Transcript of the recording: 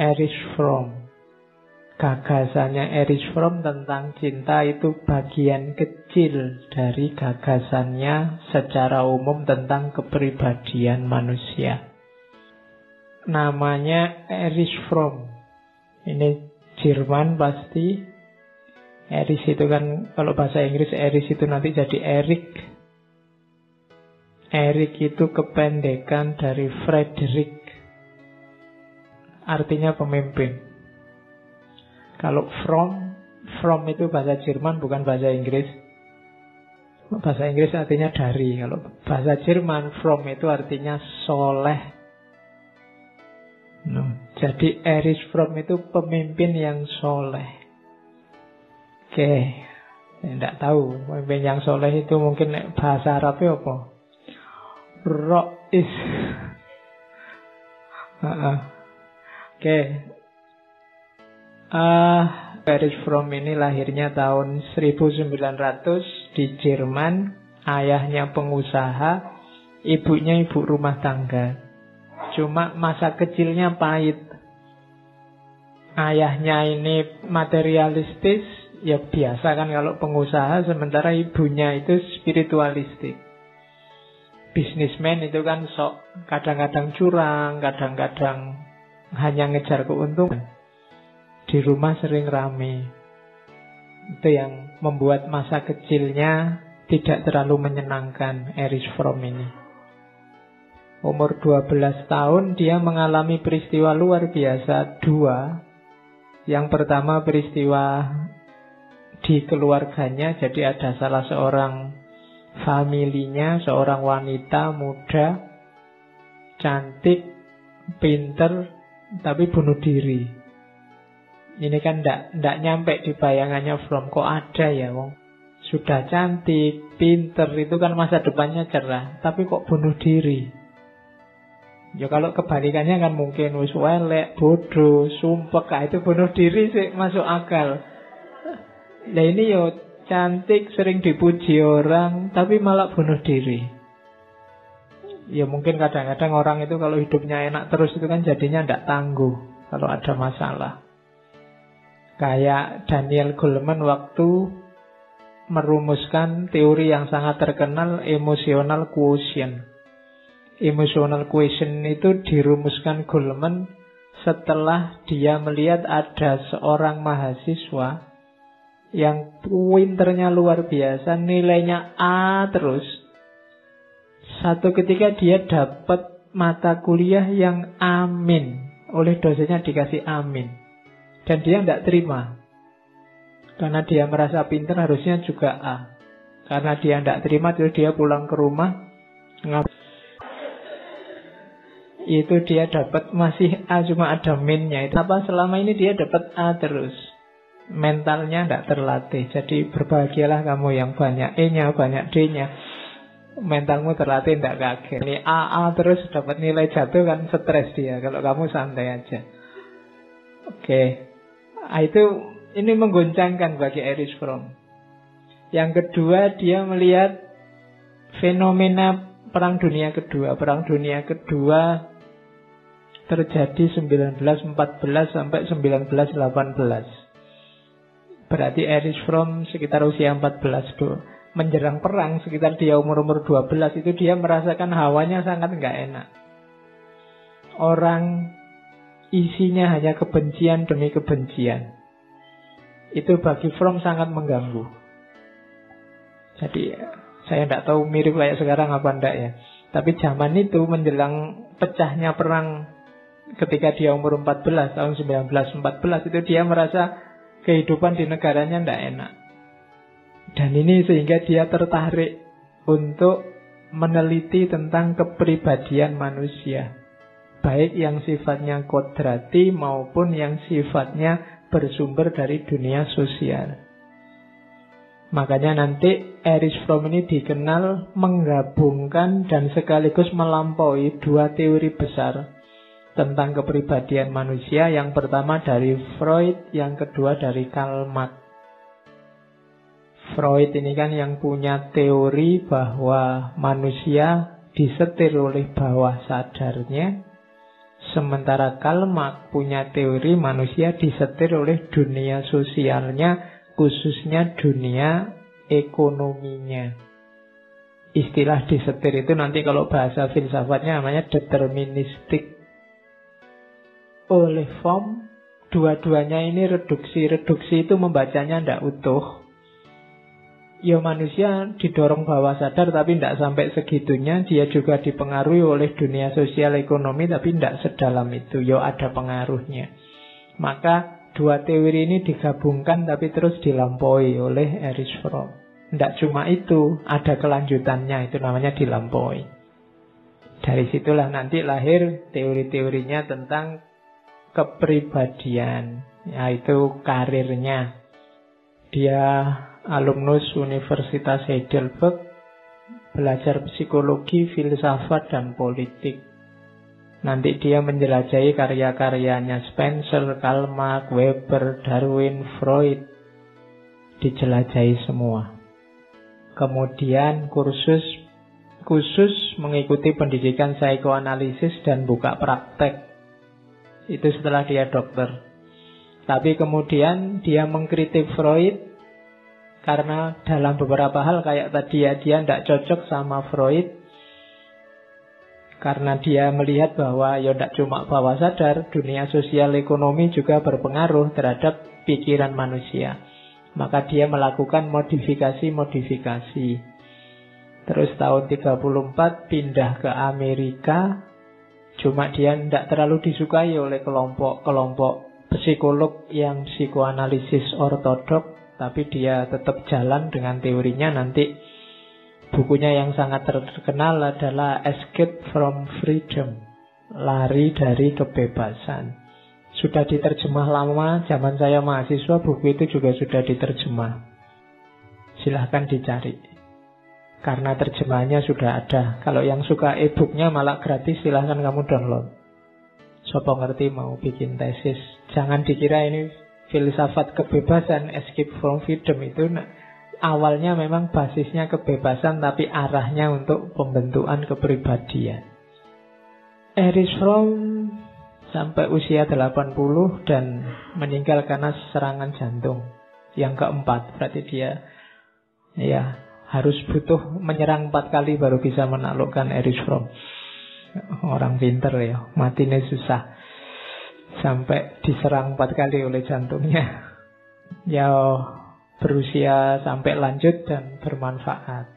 Erich Fromm. Gagasannya Erich Fromm tentang cinta itu bagian kecil dari gagasannya secara umum tentang kepribadian manusia. Namanya Erich Fromm. Ini Jerman pasti. Erich itu kan, kalau bahasa Inggris Erich itu nanti jadi Erik. Erik itu kependekan dari Frederick. Artinya pemimpin. Kalau from itu bahasa Jerman, bukan bahasa Inggris. Bahasa Inggris artinya dari. Kalau bahasa Jerman, from itu artinya soleh. Jadi Erich Fromm itu pemimpin yang soleh. Oke, tidak tahu pemimpin yang soleh itu mungkin bahasa Arabnya apa? Ro'is. Oke. Erich Fromm ini lahirnya tahun 1900 di Jerman. Ayahnya pengusaha, ibunya ibu rumah tangga. Cuma masa kecilnya pahit. Ayahnya ini materialistis, ya biasa kan kalau pengusaha, sementara ibunya itu spiritualistik. Bisnismen itu kan sok kadang-kadang curang, kadang-kadang hanya ngejar keuntungan. Di rumah sering rame. Itu yang membuat masa kecilnya tidak terlalu menyenangkan Erich Fromm ini. Umur 12 tahun dia mengalami peristiwa luar biasa dua. Yang pertama peristiwa di keluarganya. Jadi ada salah seorang familinya, seorang wanita muda, cantik, pinter, tapi bunuh diri. Ini kan ndak nyampe di bayangannya Fromm. Kok ada ya wong sudah cantik, pinter, itu kan masa depannya cerah, tapi kok bunuh diri? Ya kalau kebalikannya kan mungkin wis welek, bodoh, sumpek, itu bunuh diri sih masuk akal. Nah ini yo cantik, sering dipuji orang, tapi malah bunuh diri. Ya mungkin kadang-kadang orang itu kalau hidupnya enak terus itu kan jadinya ndak tangguh kalau ada masalah. Kayak Daniel Goleman waktu merumuskan teori yang sangat terkenal, emotional quotient. Emotional quotient itu dirumuskan Goleman setelah dia melihat ada seorang mahasiswa yang pinternya luar biasa, nilainya A terus. Satu ketika dia dapat mata kuliah yang amin, oleh dosennya dikasih amin. Dan dia tidak terima. Karena dia merasa pintar harusnya juga A. Karena dia tidak terima, terus dia pulang ke rumah. Itu dia dapat masih A, cuma ada minnya. Kenapa selama ini dia dapat A terus? Mentalnya tidak terlatih. Jadi berbahagialah kamu yang banyak E-nya, banyak D-nya. Mentalmu terlatih, tidak kaget. Ini A terus dapat nilai jatuh kan stres dia. Kalau kamu santai aja. Oke. Ini menggoncangkan bagi Erich Fromm. Yang kedua, dia melihat fenomena Perang Dunia Kedua. Perang Dunia Kedua terjadi 1914 sampai 1918. Berarti Erich Fromm sekitar usia 14 tuh. Menjelang perang sekitar dia umur 12 itu dia merasakan hawanya sangat nggak enak. Orang isinya hanya kebencian demi kebencian. Itu bagi Fromm sangat mengganggu. Jadi saya tidak tahu mirip kayak sekarang apa enggak ya. Tapi zaman itu menjelang pecahnya perang ketika dia umur 14, tahun 1914 itu dia merasa kehidupan di negaranya tidak enak. Dan ini sehingga dia tertarik untuk meneliti tentang kepribadian manusia. Baik yang sifatnya kodrati maupun yang sifatnya bersumber dari dunia sosial. Makanya nanti Erich Fromm ini dikenal menggabungkan dan sekaligus melampaui dua teori besar tentang kepribadian manusia. Yang pertama dari Freud, yang kedua dari Karl Marx. Freud ini kan yang punya teori bahwa manusia disetir oleh bawah sadarnya. Sementara Karl Marx punya teori manusia disetir oleh dunia sosialnya, khususnya dunia ekonominya. Istilah disetir itu nanti kalau bahasa filsafatnya namanya deterministik. Oleh form, dua-duanya ini reduksi. Reduksi itu membacanya tidak utuh. Ya manusia didorong bawah sadar tapi tidak sampai segitunya. Dia juga dipengaruhi oleh dunia sosial ekonomi tapi tidak sedalam itu. Ya ada pengaruhnya. Maka dua teori ini digabungkan tapi terus dilampaui oleh Erich Fromm. Tidak cuma itu, ada kelanjutannya, itu namanya dilampaui. Dari situlah nanti lahir teori-teorinya tentang kepribadian, yaitu karirnya. Dia alumnus Universitas Heidelberg, belajar psikologi, filsafat, dan politik. Nanti dia menjelajahi karya-karyanya Spencer, Karl Marx, Weber, Darwin, Freud. Dijelajahi semua. Kemudian khusus mengikuti pendidikan psikoanalisis dan buka praktek. Itu setelah dia dokter. Tapi kemudian dia mengkritik Freud karena dalam beberapa hal kayak tadi ya, dia tidak cocok sama Freud. Karena dia melihat bahwa ya tidak cuma bawah sadar, dunia sosial ekonomi juga berpengaruh terhadap pikiran manusia. Maka dia melakukan modifikasi. Terus tahun 34 pindah ke Amerika. Cuma dia tidak terlalu disukai oleh kelompok psikolog yang psikoanalisis ortodok. Tapi dia tetap jalan dengan teorinya. Nanti bukunya yang sangat terkenal adalah Escape from Freedom, lari dari kebebasan. Sudah diterjemah lama, zaman saya mahasiswa buku itu juga sudah diterjemah. Silahkan dicari. Karena terjemahannya sudah ada. Kalau yang suka e-booknya malah gratis, silahkan kamu download. Sopo ngerti mau bikin tesis. Jangan dikira ini filsafat kebebasan, Escape from Freedom itu awalnya memang basisnya kebebasan, tapi arahnya untuk pembentukan kepribadian. Erich Fromm sampai usia 80 dan meninggal karena serangan jantung yang keempat. Berarti dia harus butuh menyerang 4 kali baru bisa menaklukkan Erich Fromm. Orang pinter ya, matinya susah. Sampai diserang 4 kali oleh jantungnya. Ya berusia sampai lanjut dan bermanfaat.